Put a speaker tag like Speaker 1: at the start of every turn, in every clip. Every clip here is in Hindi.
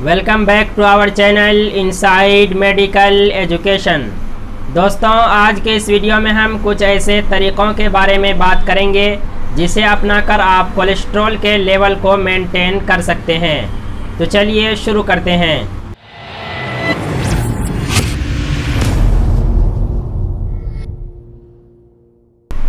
Speaker 1: Welcome back to our channel inside medical education. दोस्तों, आज के इस वीडियो में हम कुछ ऐसे तरीक़ों के बारे में बात करेंगे जिसे अपनाकर आप कोलेस्ट्रॉल के लेवल को मेंटेन कर सकते हैं। तो चलिए शुरू करते हैं।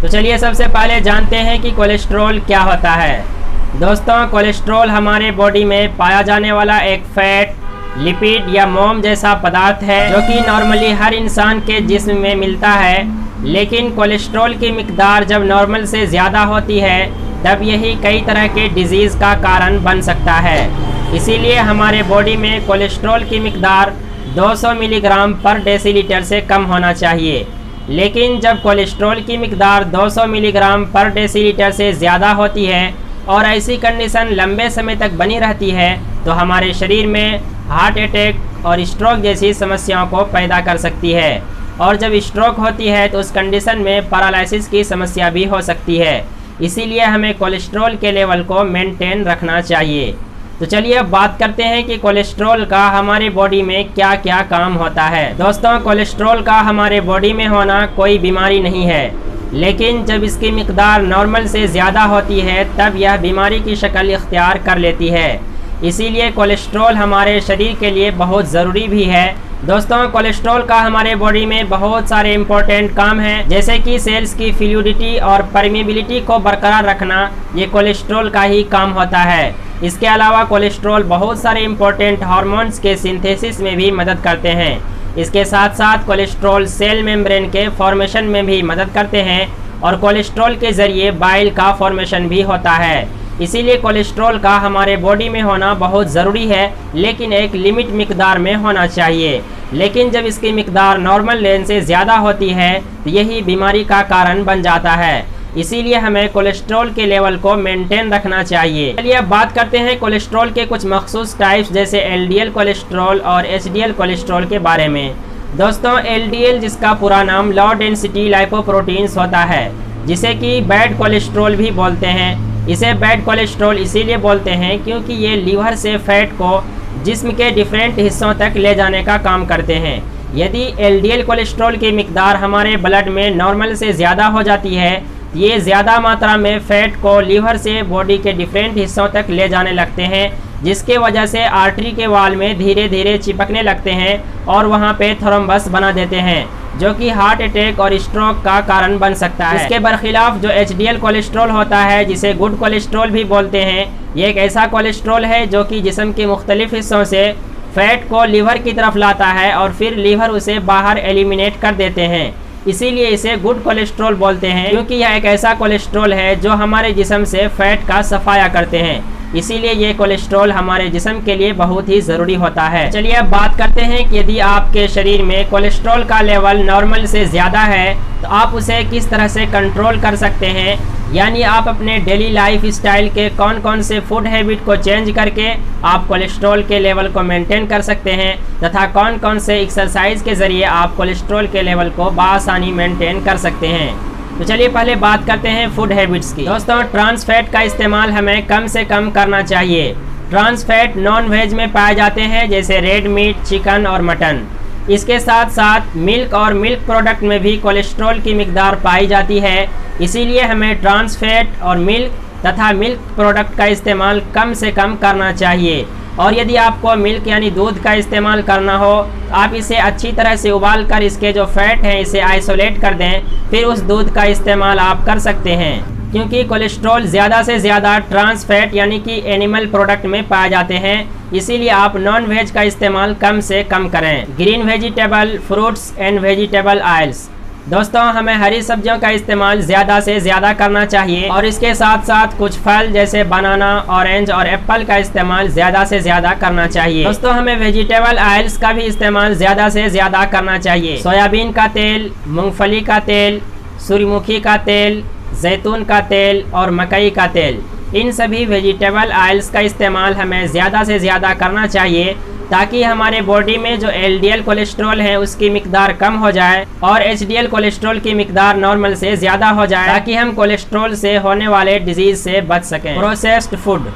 Speaker 1: तो चलिए सबसे पहले जानते हैं कि कोलेस्ट्रॉल क्या होता है। दोस्तों, कोलेस्ट्रॉल हमारे बॉडी में पाया जाने वाला एक फैट, लिपिड या मोम जैसा पदार्थ है जो कि नॉर्मली हर इंसान के जिस्म में मिलता है। लेकिन कोलेस्ट्रॉल की मिकदार जब नॉर्मल से ज़्यादा होती है तब यही कई तरह के डिजीज़ का कारण बन सकता है। इसीलिए हमारे बॉडी में कोलेस्ट्रॉल की मिकदार 200 मिलीग्राम पर डेसीलीटर से कम होना चाहिए। लेकिन जब कोलेस्ट्रॉल की मिकदार 200 मिलीग्राम पर डेसीलीटर से ज़्यादा होती है और ऐसी कंडीशन लंबे समय तक बनी रहती है तो हमारे शरीर में हार्ट अटैक और स्ट्रोक जैसी समस्याओं को पैदा कर सकती है। और जब स्ट्रोक होती है तो उस कंडीशन में पैरालिसिस की समस्या भी हो सकती है। इसीलिए हमें कोलेस्ट्रॉल के लेवल को मेंटेन रखना चाहिए। तो चलिए अब बात करते हैं कि कोलेस्ट्रॉल का हमारे बॉडी में क्या क्या काम होता है। दोस्तों, कोलेस्ट्रॉल का हमारे बॉडी में होना कोई बीमारी नहीं है, लेकिन जब इसकी मिकदार नॉर्मल से ज़्यादा होती है तब यह बीमारी की शक्ल इख्तियार कर लेती है। इसीलिए कोलेस्ट्रॉल हमारे शरीर के लिए बहुत ज़रूरी भी है। दोस्तों, कोलेस्ट्रॉल का हमारे बॉडी में बहुत सारे इम्पोर्टेंट काम हैं, जैसे कि सेल्स की फ्लूइडिटी और परमेबिलिटी को बरकरार रखना, ये कोलेस्ट्रॉल का ही काम होता है। इसके अलावा कोलेस्ट्रॉल बहुत सारे इम्पोर्टेंट हार्मोन्स के सिंथेसिस में भी मदद करते हैं। इसके साथ साथ कोलेस्ट्रॉल सेल मेम्ब्रेन के फॉर्मेशन में भी मदद करते हैं और कोलेस्ट्रॉल के ज़रिए बाइल का फॉर्मेशन भी होता है। इसीलिए कोलेस्ट्रॉल का हमारे बॉडी में होना बहुत ज़रूरी है, लेकिन एक लिमिट मिकदार में होना चाहिए। लेकिन जब इसकी मिकदार नॉर्मल रेंज से ज़्यादा होती है तो यही बीमारी का कारण बन जाता है। इसीलिए हमें कोलेस्ट्रॉल के लेवल को मेंटेन रखना चाहिए। चलिए अब बात करते हैं कोलेस्ट्रॉल के कुछ मखसूस टाइप्स जैसे एलडीएल कोलेस्ट्रॉल और एचडीएल कोलेस्ट्रॉल के बारे में। दोस्तों, एलडीएल जिसका पूरा नाम लो डेंसिटी लाइपोप्रोटीन्स होता है, जिसे कि बैड कोलेस्ट्रॉल भी बोलते हैं। इसे बैड कोलेस्ट्रॉल इसीलिए बोलते हैं क्योंकि ये लीवर से फैट को जिस्म के डिफरेंट हिस्सों तक ले जाने का काम करते हैं। यदि एलडीएल कोलेस्ट्रॉल की मिकदार हमारे ब्लड में नॉर्मल से ज़्यादा हो जाती है, ये ज़्यादा मात्रा में फ़ैट को लीवर से बॉडी के डिफरेंट हिस्सों तक ले जाने लगते हैं, जिसके वजह से आर्टरी के वाल में धीरे धीरे चिपकने लगते हैं और वहाँ पे थ्रोम्बस बना देते हैं, जो कि हार्ट अटैक और स्ट्रोक का कारण बन सकता है। इसके बरखिलाफ जो एचडीएल कोलेस्ट्रॉल होता है, जिसे गुड कोलेस्ट्रॉल भी बोलते हैं, ये एक ऐसा कोलेस्ट्रॉल है जो कि जिस्म के मुख्तलिफ हिस्सों से फैट को लीवर की तरफ लाता है और फिर लीवर उसे बाहर एलिमिनेट कर देते हैं। इसीलिए इसे गुड कोलेस्ट्रॉल बोलते हैं, क्योंकि यह एक ऐसा कोलेस्ट्रॉल है जो हमारे जिस्म से फैट का सफाया करते हैं। इसीलिए ये कोलेस्ट्रॉल हमारे जिस्म के लिए बहुत ही ज़रूरी होता है। चलिए अब बात करते हैं कि यदि आपके शरीर में कोलेस्ट्रॉल का लेवल नॉर्मल से ज़्यादा है तो आप उसे किस तरह से कंट्रोल कर सकते हैं, यानी आप अपने डेली लाइफ स्टाइल के कौन कौन से फूड हैबिट को चेंज करके आप कोलेस्ट्रॉल के लेवल को मेंटेन कर सकते हैं, तथा कौन कौन से एक्सरसाइज के ज़रिए आप कोलेस्ट्रॉल के लेवल को बआसानी मेंटेन कर सकते हैं। तो चलिए पहले बात करते हैं फूड हैबिट्स की। दोस्तों, ट्रांस फैट का इस्तेमाल हमें कम से कम करना चाहिए। ट्रांस फैट नॉन वेज में पाए जाते हैं, जैसे रेड मीट, चिकन और मटन। इसके साथ साथ मिल्क और मिल्क प्रोडक्ट में भी कोलेस्ट्रॉल की मिकदार पाई जाती है। इसीलिए हमें ट्रांस फैट और मिल्क तथा मिल्क प्रोडक्ट का इस्तेमाल कम से कम करना चाहिए। और यदि आपको मिल्क यानी दूध का इस्तेमाल करना हो तो आप इसे अच्छी तरह से उबाल कर इसके जो फैट हैं इसे आइसोलेट कर दें, फिर उस दूध का इस्तेमाल आप कर सकते हैं। क्योंकि कोलेस्ट्रॉल ज़्यादा से ज़्यादा ट्रांस फैट यानी कि एनिमल प्रोडक्ट में पाए जाते हैं, इसीलिए आप नॉन वेज का इस्तेमाल कम से कम करें। Green vegetable, fruits and vegetable oils. दोस्तों, हमें हरी सब्जियों का इस्तेमाल ज़्यादा से ज़्यादा करना चाहिए और इसके साथ साथ कुछ फल जैसे बनाना, ऑरेंज और एप्पल का इस्तेमाल ज़्यादा से ज़्यादा करना चाहिए। दोस्तों, हमें वेजिटेबल ऑयल्स का भी इस्तेमाल ज़्यादा से ज़्यादा करना चाहिए। सोयाबीन का तेल, मूंगफली का तेल, सूर्यमुखी का तेल, जैतून का तेल और मकई का तेल, इन सभी वेजिटेबल ऑयल्स का इस्तेमाल हमें ज़्यादा से ज़्यादा करना चाहिए, ताकि हमारे बॉडी में जो एलडीएल कोलेस्ट्रॉल है उसकी मिकदार कम हो जाए और एचडीएल कोलेस्ट्रॉल की मिकदार नॉर्मल से ज़्यादा हो जाए, ताकि हम कोलेस्ट्रॉल से होने वाले डिजीज़ से बच सकें। Processed food.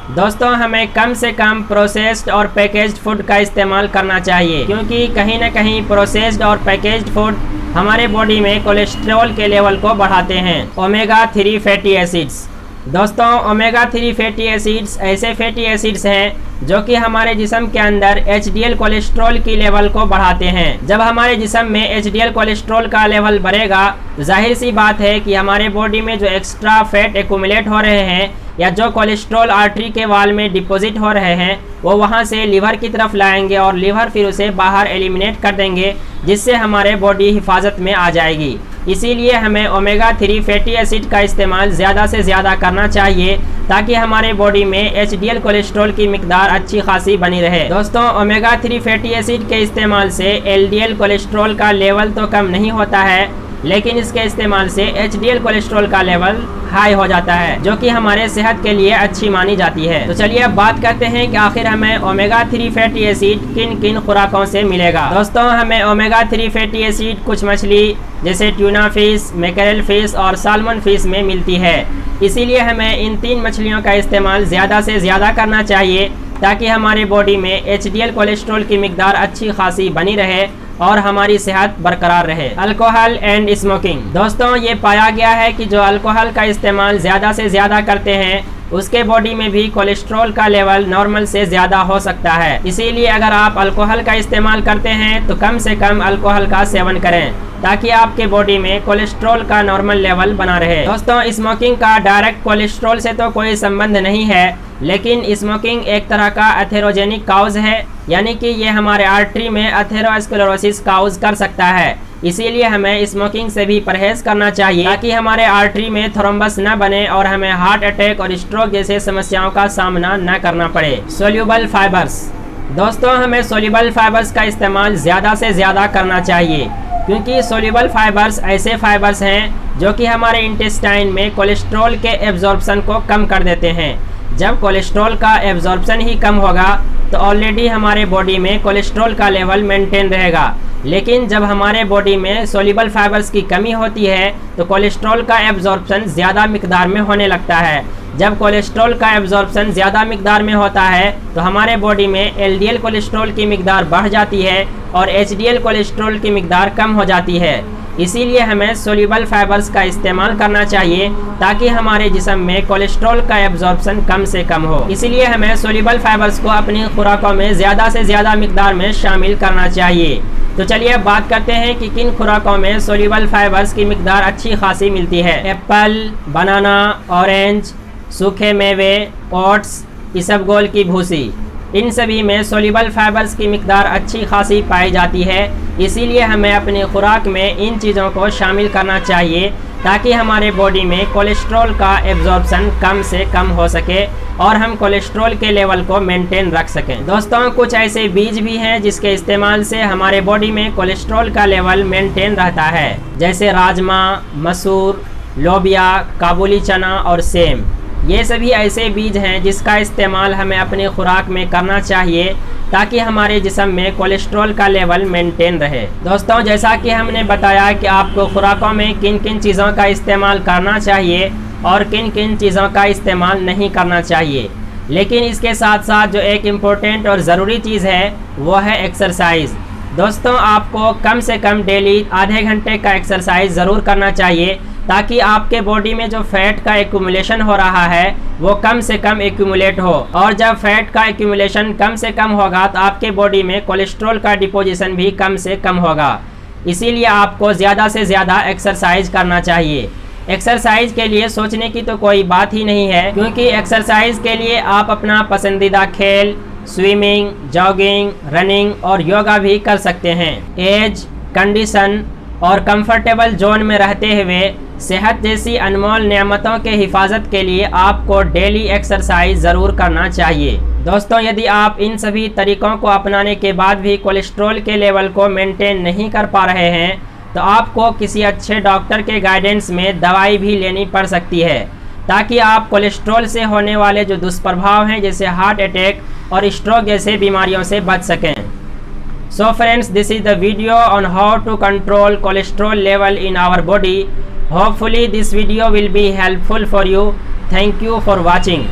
Speaker 1: दोस्तों हमें कम से कम प्रोसेस्ड और पैकेज्ड फूड का इस्तेमाल करना चाहिए, क्योंकि कहीं ना कहीं प्रोसेस्ड और पैकेज्ड फूड हमारे बॉडी में कोलेस्ट्रॉल के लेवल को बढ़ाते हैं। Omega 3 fatty acids. दोस्तों ओमेगा 3 फैटी एसिड्स ऐसे फैटी एसिड्स हैं जो कि हमारे जिस्म के अंदर HDL कोलेस्ट्रॉल की लेवल को बढ़ाते हैं। जब हमारे जिस्म में HDL कोलेस्ट्रॉल का लेवल बढ़ेगा तो जाहिर सी बात है कि हमारे बॉडी में जो एक्स्ट्रा फैट एक्यूमुलेट हो रहे हैं या जो कोलेस्ट्रॉल आर्टरी के वाल में डिपॉजिट हो रहे हैं वो वहाँ से लीवर की तरफ लाएंगे और लीवर फिर उसे बाहर एलिमिनेट कर देंगे, जिससे हमारे बॉडी हिफाजत में आ जाएगी। इसीलिए हमें ओमेगा 3 फैटी एसिड का इस्तेमाल ज़्यादा से ज़्यादा करना चाहिए ताकि हमारे बॉडी में HDL कोलेस्ट्रॉल की मिकदार अच्छी खासी बनी रहे। दोस्तों ओमेगा 3 फैटी एसिड के इस्तेमाल से LDL कोलेस्ट्रॉल का लेवल तो कम नहीं होता है, लेकिन इसके इस्तेमाल से HDL कोलेस्ट्रॉल का लेवल हाई हो जाता है, जो कि हमारे सेहत के लिए अच्छी मानी जाती है। तो चलिए अब बात करते हैं कि आखिर हमें ओमेगा 3 फैटी एसिड किन किन खुराकों से मिलेगा। दोस्तों हमें ओमेगा 3 फैटी एसिड कुछ मछली जैसे ट्यूना फिश, मैकेरल फिश और साल्मन फिश में मिलती है। इसीलिए हमें इन 3 मछलियों का इस्तेमाल ज़्यादा से ज़्यादा करना चाहिए ताकि हमारे बॉडी में HDL कोलेस्ट्रॉल की मिकदार अच्छी खासी बनी रहे और हमारी सेहत बरकरार रहे। Alcohol and smoking. दोस्तों ये पाया गया है कि जो अल्कोहल का इस्तेमाल ज़्यादा से ज़्यादा करते हैं उसके बॉडी में भी कोलेस्ट्रॉल का लेवल नॉर्मल से ज़्यादा हो सकता है। इसीलिए अगर आप अल्कोहल का इस्तेमाल करते हैं तो कम से कम अल्कोहल का सेवन करें ताकि आपके बॉडी में कोलेस्ट्रॉल का नॉर्मल लेवल बना रहे। दोस्तों स्मोकिंग का डायरेक्ट कोलेस्ट्रॉल से तो कोई संबंध नहीं है, लेकिन स्मोकिंग एक तरह का एथेरोजेनिक काउज है, यानी कि ये हमारे आर्टरी में एथेरोस्क्लेरोसिस काउज कर सकता है। इसीलिए हमें स्मोकिंग से भी परहेज करना चाहिए ताकि हमारे आर्टरी में थ्रोम्बस न बने और हमें हार्ट अटैक और स्ट्रोक जैसे समस्याओं का सामना न करना पड़े। Soluble fibres. दोस्तों हमें सोल्यूबल फाइबर्स का इस्तेमाल ज़्यादा से ज़्यादा करना चाहिए, क्योंकि सोल्यूबल फाइबर्स ऐसे फाइबर्स हैं जो कि हमारे इंटेस्टाइन में कोलेस्ट्रॉल के एब्जॉर्प्शन को कम कर देते हैं। जब कोलेस्ट्रॉल का एब्जॉर्प्शन ही कम होगा तो ऑलरेडी हमारे बॉडी में कोलेस्ट्रॉल का लेवल मेंटेन रहेगा, लेकिन जब हमारे बॉडी में सोल्यूबल फाइबर्स की कमी होती है तो कोलेस्ट्रॉल का एब्जॉर्प्शन ज़्यादा मिकदार में होने लगता है। जब कोलेस्ट्रॉल का एब्जॉर्प्शन ज़्यादा मिकदार में होता है तो हमारे बॉडी में LDL कोलेस्ट्रॉल की मिकदार बढ़ जाती है और HDL कोलेस्ट्रॉल की मिकदार कम हो जाती है। इसीलिए हमें सोल्यूबल फाइबर्स का इस्तेमाल करना चाहिए ताकि हमारे जिस्म में कोलेस्ट्रॉल का एब्जॉर्प्शन कम से कम हो। इसीलिए हमें सोल्यूबल फाइबर्स को अपनी खुराकों में ज़्यादा से ज़्यादा मिकदार में शामिल करना चाहिए। तो चलिए अब बात करते हैं कि किन खुराकों में सोल्यूबल फाइबर्स की मिकदार अच्छी खासी मिलती है। एप्पल, बनाना, ऑरेंज, सूखे मेवे, ओट्स, इसबगोल की भूसी, इन सभी में सोल्यूबल फाइबर्स की मिकदार अच्छी खासी पाई जाती है। इसीलिए हमें अपनी खुराक में इन चीज़ों को शामिल करना चाहिए ताकि हमारे बॉडी में कोलेस्ट्रॉल का एब्जॉर्प्शन कम से कम हो सके और हम कोलेस्ट्रॉल के लेवल को मेंटेन रख सकें। दोस्तों कुछ ऐसे बीज भी हैं जिसके इस्तेमाल से हमारे बॉडी में कोलेस्ट्रॉल का लेवल मेंटेन रहता है, जैसे राजमा, मसूर, लोबिया, काबुली चना और सेम। ये सभी ऐसे बीज हैं जिसका इस्तेमाल हमें अपनी खुराक में करना चाहिए ताकि हमारे जिस्म में कोलेस्ट्रॉल का लेवल मेंटेन रहे। दोस्तों जैसा कि हमने बताया कि आपको खुराकों में किन किन चीज़ों का इस्तेमाल करना चाहिए और किन किन चीज़ों का इस्तेमाल नहीं करना चाहिए, लेकिन इसके साथ साथ जो एक इम्पोर्टेंट और ज़रूरी चीज़ है वो है एक्सरसाइज। दोस्तों आपको कम से कम डेली आधे घंटे का एक्सरसाइज ज़रूर करना चाहिए ताकि आपके बॉडी में जो फैट का एक्यूमुलेशन हो रहा है वो कम से कम एक्यूमुलेट हो, और जब फैट का एक्यूमुलेशन कम से कम होगा तो आपके बॉडी में कोलेस्ट्रॉल का डिपोजिशन भी कम से कम होगा। इसीलिए आपको ज़्यादा से ज़्यादा एक्सरसाइज करना चाहिए। एक्सरसाइज के लिए सोचने की तो कोई बात ही नहीं है, क्योंकि एक्सरसाइज के लिए आप अपना पसंदीदा खेल स्विमिंग, जॉगिंग, रनिंग और योगा भी कर सकते हैं। एज, कंडीशन और कंफर्टेबल जोन में रहते हुए सेहत जैसी अनमोल नेमतों के हिफाजत के लिए आपको डेली एक्सरसाइज ज़रूर करना चाहिए। दोस्तों यदि आप इन सभी तरीक़ों को अपनाने के बाद भी कोलेस्ट्रॉल के लेवल को मेंटेन नहीं कर पा रहे हैं तो आपको किसी अच्छे डॉक्टर के गाइडेंस में दवाई भी लेनी पड़ सकती है ताकि आप कोलेस्ट्रॉल से होने वाले जो दुष्प्रभाव हैं जैसे हार्ट अटैक और स्ट्रोक जैसे बीमारियों से बच सकें। So friends, this is the video on how to control cholesterol level in our body. Hopefully this video will be helpful for you. Thank you for watching.